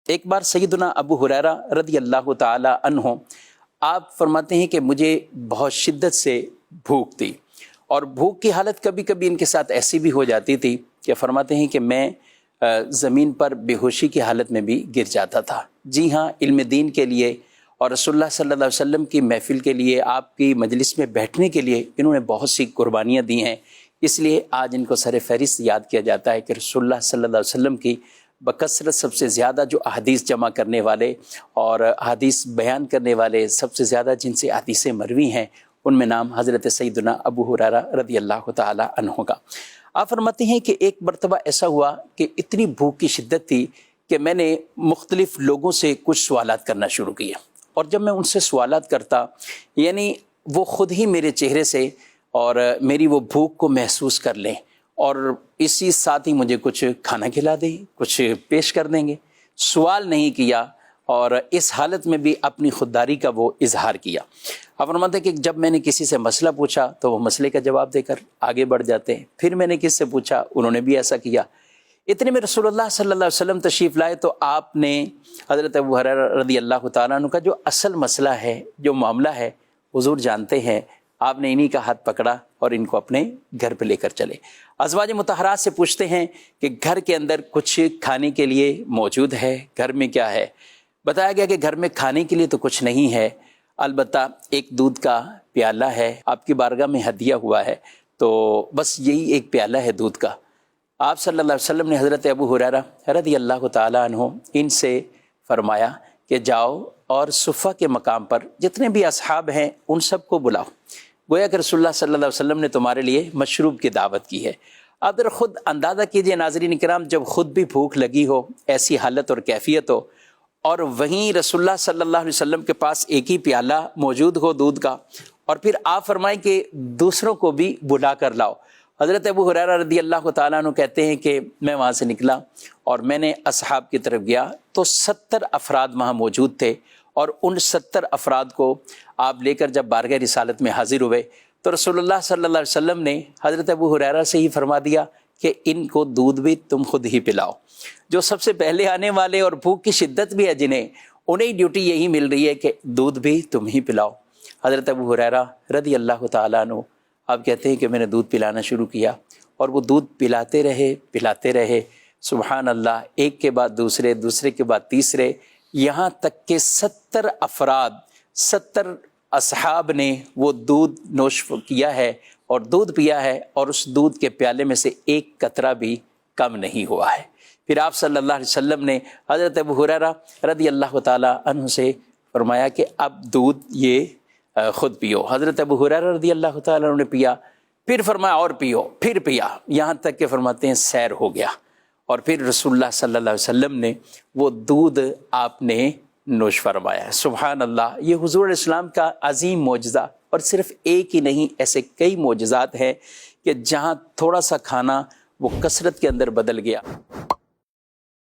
ایک بار سیدنا ابو ہریرہ رضی اللہ تعالی عنہ آپ فرماتے ہیں کہ مجھے بہت شدت سے بھوک تھی، اور بھوک کی حالت کبھی کبھی ان کے ساتھ ایسی بھی ہو جاتی تھی کہ فرماتے ہیں کہ میں زمین پر بے ہوشی کی حالت میں بھی گر جاتا تھا۔ جی ہاں، علم دین کے لیے اور رسول اللہ صلی اللہ علیہ وسلم کی محفل کے لیے، آپ کی مجلس میں بیٹھنے کے لیے انہوں نے بہت سی قربانیاں دی ہیں، اس لیے آج ان کو سر فہرست یاد کیا جاتا ہے کہ رسول اللہ صلی اللہ علیہ وسلم کی بکثرت سب سے زیادہ جو احادیث جمع کرنے والے اور احادیث بیان کرنے والے، سب سے زیادہ جن سے احادیث مروی ہیں، ان میں نام حضرت سیدنا ابو ہریرہ رضی اللہ تعالی عنہ کا۔ آپ فرماتے ہیں کہ ایک مرتبہ ایسا ہوا کہ اتنی بھوک کی شدت تھی کہ میں نے مختلف لوگوں سے کچھ سوالات کرنا شروع کیے، اور جب میں ان سے سوالات کرتا، یعنی وہ خود ہی میرے چہرے سے اور میری وہ بھوک کو محسوس کر لیں، اور اسی ساتھ ہی مجھے کچھ کھانا کھلا دیں، کچھ پیش کر دیں گے۔ سوال نہیں کیا، اور اس حالت میں بھی اپنی خودداری کا وہ اظہار کیا۔ اب فرماتے ہیں کہ جب میں نے کسی سے مسئلہ پوچھا تو وہ مسئلے کا جواب دے کر آگے بڑھ جاتے ہیں، پھر میں نے کسی سے پوچھا، انہوں نے بھی ایسا کیا۔ اتنے میں رسول اللہ صلی اللہ علیہ وسلم تشریف لائے تو آپ نے حضرت ابو ہریرہ رضی اللہ تعالیٰ عنہ کا جو اصل مسئلہ ہے، جو معاملہ ہے، حضور جانتے ہیں، آپ نے انہی کا ہاتھ پکڑا اور ان کو اپنے گھر پہ لے کر چلے۔ ازواج مطہرات سے پوچھتے ہیں کہ گھر کے اندر کچھ کھانے کے لیے موجود ہے؟ گھر میں کیا ہے؟ بتایا گیا کہ گھر میں کھانے کے لیے تو کچھ نہیں ہے، البتہ ایک دودھ کا پیالہ ہے، آپ کی بارگاہ میں ہدیہ ہوا ہے، تو بس یہی ایک پیالہ ہے دودھ کا۔ آپ صلی اللہ علیہ وسلم نے حضرت ابو ہریرہ رضی اللہ تعالیٰ عنہ ان سے فرمایا کہ جاؤ اور صفہ کے مقام پر جتنے بھی اصحاب ہیں ان سب کو بلاؤ، گویا کہ رسول اللہ صلی اللہ علیہ وسلم نے تمہارے لیے مشروب کی دعوت کی ہے۔ اب ذرا خود اندازہ کیجئے ناظرین کرام، جب خود بھی بھوک لگی ہو، ایسی حالت اور کیفیت ہو، اور وہیں رسول اللہ صلی اللہ علیہ وسلم کے پاس ایک ہی پیالہ موجود ہو دودھ کا، اور پھر آپ فرمائیں کہ دوسروں کو بھی بلا کر لاؤ۔ حضرت ابو ہریرہ رضی اللہ تعالیٰ عنہ کہتے ہیں کہ میں وہاں سے نکلا اور میں نے اصحاب کی طرف گیا تو 70 افراد وہاں موجود تھے، اور ان 70 افراد کو آپ لے کر جب بارگاہ رسالت میں حاضر ہوئے تو رسول اللہ صلی اللہ علیہ وسلم نے حضرت ابو ہریرہ سے ہی فرما دیا کہ ان کو دودھ بھی تم خود ہی پلاؤ۔ جو سب سے پہلے آنے والے اور بھوک کی شدت بھی ہے جنہیں، انہیں ڈیوٹی یہی مل رہی ہے کہ دودھ بھی تم ہی پلاؤ۔ حضرت ابو ہریرہ رضی اللہ تعالیٰ عنہ آپ کہتے ہیں کہ میں نے دودھ پلانا شروع کیا، اور وہ دودھ پلاتے رہے، سبحان اللہ، ایک کے بعد دوسرے، دوسرے کے بعد تیسرے، یہاں تک کہ 70 افراد، 70 اصحاب نے وہ دودھ نوش کیا ہے اور دودھ پیا ہے، اور اس دودھ کے پیالے میں سے ایک قطرہ بھی کم نہیں ہوا ہے۔ پھر آپ صلی اللہ علیہ وسلم نے حضرت ابو ہریرہ رضی اللہ تعالیٰ عنہ سے فرمایا کہ اب دودھ یہ خود پیو۔ حضرت ابو ہریرہ رضی اللہ تعالیٰ عنہ نے پیا، پھر فرمایا اور پیو، پھر پیا، یہاں تک کہ فرماتے ہیں سیر ہو گیا، اور پھر رسول اللہ صلی اللہ علیہ وسلم نے وہ دودھ آپ نے نوش فرمایا۔ سبحان اللہ، یہ حضور علیہ السلام کا عظیم معجزہ، اور صرف ایک ہی نہیں، ایسے کئی معجزات ہیں کہ جہاں تھوڑا سا کھانا وہ کثرت کے اندر بدل گیا۔